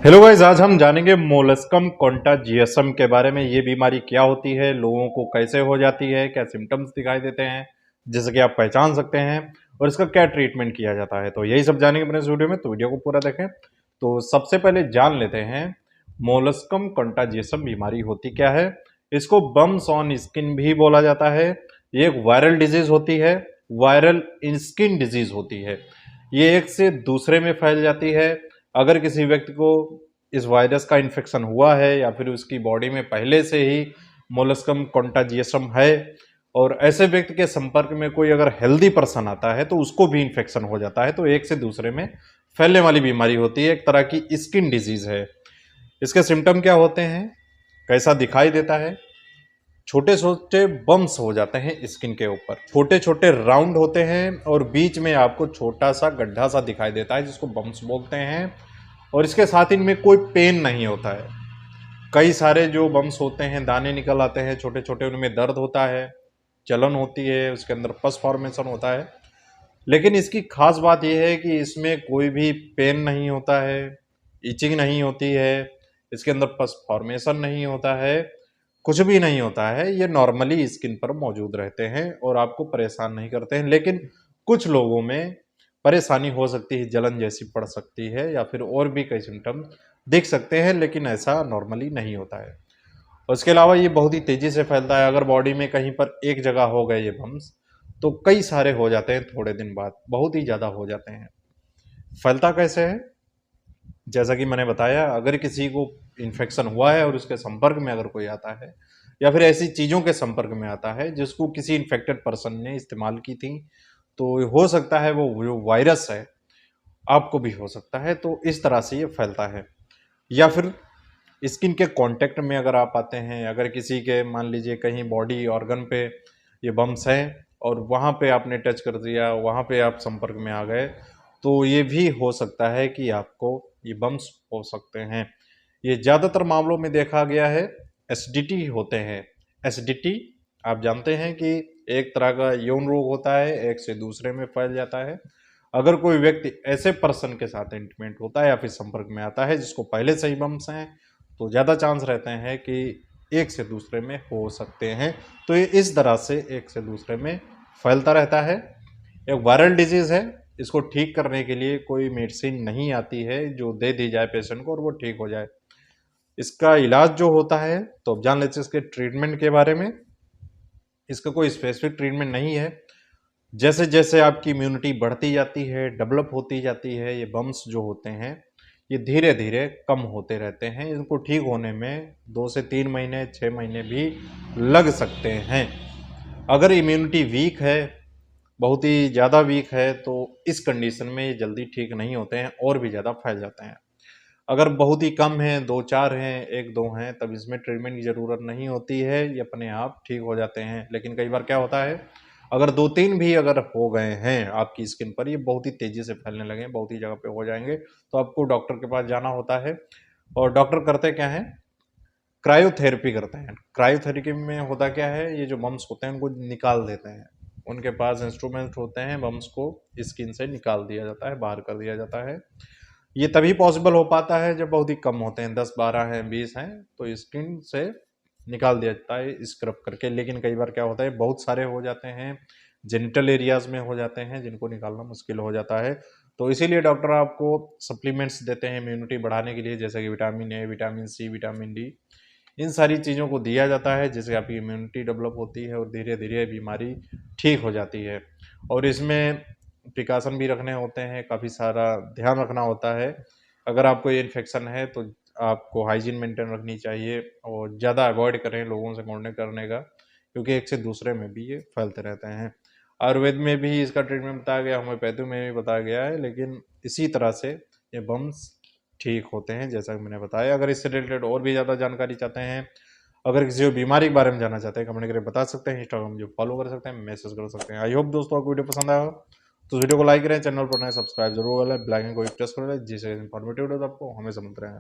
Hello guys, आज हम जानेंगे मोलस्कम कॉन्टाजियसम के बारे में। ये बीमारी क्या होती है, लोगों को कैसे हो जाती है, क्या सिम्टम्स दिखाई देते हैं जिससे कि आप पहचान सकते हैं और इसका क्या ट्रीटमेंट किया जाता है। तो यही सब जानेंगे अपने इस वीडियो में, तो वीडियो को पूरा देखें। तो सबसे पहले जान लेते हैं मोलस्कम कॉन्टाजियसम बीमारी होती क्या है। इसको बम्स ऑन स्किन भी बोला जाता है। ये एक वायरल डिजीज होती है, वायरल स्किन डिजीज होती है। ये एक से दूसरे में फैल जाती है। अगर किसी व्यक्ति को इस वायरस का इन्फेक्शन हुआ है या फिर उसकी बॉडी में पहले से ही मोलस्कम कॉन्टाजियसम है और ऐसे व्यक्ति के संपर्क में कोई अगर हेल्दी पर्सन आता है तो उसको भी इन्फेक्शन हो जाता है, तो एक से दूसरे में फैलने वाली बीमारी होती है। एक तरह की स्किन डिजीज है। इसके सिम्टम क्या होते हैं, कैसा दिखाई देता है? छोटे छोटे बम्स हो जाते हैं स्किन के ऊपर, छोटे छोटे राउंड होते हैं और बीच में आपको छोटा सा गड्ढा सा दिखाई देता है जिसको बम्स बोलते हैं। और इसके साथ इनमें कोई पेन नहीं होता है। कई सारे जो बम्स होते हैं दाने निकल आते हैं छोटे छोटे, उनमें दर्द होता है, जलन होती है, उसके अंदर पस फॉर्मेशन होता है। लेकिन इसकी खास बात यह है कि इसमें कोई भी पेन नहीं होता है, इचिंग नहीं होती है, इसके अंदर पस फॉर्मेशन नहीं होता है, कुछ भी नहीं होता है। ये नॉर्मली स्किन पर मौजूद रहते हैं और आपको परेशान नहीं करते हैं। लेकिन कुछ लोगों में परेशानी हो सकती है, जलन जैसी पड़ सकती है या फिर और भी कई सिम्टम दिख सकते हैं, लेकिन ऐसा नॉर्मली नहीं होता है। उसके अलावा ये बहुत ही तेजी से फैलता है। अगर बॉडी में कहीं पर एक जगह हो गए ये बम्स तो कई सारे हो जाते हैं, थोड़े दिन बाद बहुत ही ज़्यादा हो जाते हैं। फैलता कैसे है? जैसा कि मैंने बताया, अगर किसी को इन्फेक्शन हुआ है और उसके संपर्क में अगर कोई आता है या फिर ऐसी चीज़ों के संपर्क में आता है जिसको किसी इन्फेक्टेड पर्सन ने इस्तेमाल की थी, तो हो सकता है वो जो वायरस है आपको भी हो सकता है। तो इस तरह से ये फैलता है। या फिर स्किन के कांटेक्ट में अगर आप आते हैं, अगर किसी के मान लीजिए कहीं बॉडी ऑर्गन पे ये बम्स हैं और वहाँ पे आपने टच कर दिया, वहाँ पे आप संपर्क में आ गए, तो ये भी हो सकता है कि आपको ये बम्स हो सकते हैं। ये ज़्यादातर मामलों में देखा गया है एसिडिटी होते हैं। एसिडिटी आप जानते हैं कि एक तरह का यौन रोग होता है, एक से दूसरे में फैल जाता है। अगर कोई व्यक्ति ऐसे पर्सन के साथ इंटीमेट होता है या फिर संपर्क में आता है जिसको पहले से ही बम्स हैं, तो ज़्यादा चांस रहते हैं कि एक से दूसरे में हो सकते हैं। तो ये इस तरह से एक से दूसरे में फैलता रहता है। एक वायरल डिजीज़ है। इसको ठीक करने के लिए कोई मेडिसिन नहीं आती है जो दे दी जाए पेशेंट को और वो ठीक हो जाए। इसका इलाज जो होता है, तो अब जान लेते हैं इसके ट्रीटमेंट के बारे में। इसका कोई स्पेसिफिक ट्रीटमेंट नहीं है। जैसे जैसे आपकी इम्यूनिटी बढ़ती जाती है, डेवलप होती जाती है, ये बम्स जो होते हैं ये धीरे धीरे कम होते रहते हैं। इनको ठीक होने में 2 से 3 महीने, 6 महीने भी लग सकते हैं। अगर इम्यूनिटी वीक है, बहुत ही ज़्यादा वीक है, तो इस कंडीशन में ये जल्दी ठीक नहीं होते हैं और भी ज़्यादा फैल जाते हैं। अगर बहुत ही कम हैं, 2-4 हैं, 1-2 हैं, तब इसमें ट्रीटमेंट की ज़रूरत नहीं होती है, ये अपने आप ठीक हो जाते हैं। लेकिन कई बार क्या होता है, अगर 2-3 भी अगर हो गए हैं आपकी स्किन पर, ये बहुत ही तेज़ी से फैलने लगे, बहुत ही जगह पे हो जाएँगे, तो आपको डॉक्टर के पास जाना होता है। और डॉक्टर करते क्या हैं, क्रायोथेरेपी करते हैं। क्रायोथेरेपी में होता क्या है, ये जो बम्स होते हैं उनको निकाल देते हैं। उनके पास इंस्ट्रूमेंट होते हैं, बम्स को स्किन से निकाल दिया जाता है, बाहर कर दिया जाता है। ये तभी पॉसिबल हो पाता है जब बहुत ही कम होते हैं, 10-12 हैं, 20 हैं, तो स्किन से निकाल दिया जाता है स्क्रब करके। लेकिन कई बार क्या होता है, बहुत सारे हो जाते हैं, जेनिटल एरियाज में हो जाते हैं जिनको निकालना मुश्किल हो जाता है। तो इसीलिए डॉक्टर आपको सप्लीमेंट्स देते हैं इम्यूनिटी बढ़ाने के लिए, जैसे कि vitamin A, vitamin C, vitamin D. इन सारी चीज़ों को दिया जाता है जिससे आपकी इम्यूनिटी डेवलप होती है और धीरे धीरे बीमारी ठीक हो जाती है। और इसमें प्रिकॉशन भी रखने होते हैं, काफ़ी सारा ध्यान रखना होता है। अगर आपको ये इन्फेक्शन है तो आपको हाइजीन मेंटेन रखनी चाहिए और ज़्यादा अवॉइड करें लोगों से कांटेक्ट करने का, क्योंकि एक से दूसरे में भी ये फैलते रहते हैं। आयुर्वेद में भी इसका ट्रीटमेंट बताया गया, होम्योपैथी में भी बताया गया है, लेकिन इसी तरह से ये बम्स ठीक होते हैं जैसा कि मैंने बताया। अगर इससे रिलेटेड और भी ज़्यादा जानकारी चाहते हैं, अगर किसी बीमारी के बारे में जानना चाहते हैं, कमेंट करके बता सकते हैं। इंस्टाग्राम जो फॉलो कर सकते हैं, मैसेज कर सकते हैं। आई होप दोस्तों आपको वीडियो पसंद आया हो, तो वीडियो को लाइक करें, चैनल पर नए सब्सक्राइब जरूर करें, बेल आइकन को प्रेस कर लें जिससे इन्फॉर्मेटिव वीडियो आपको हमेशा मिलते रहें।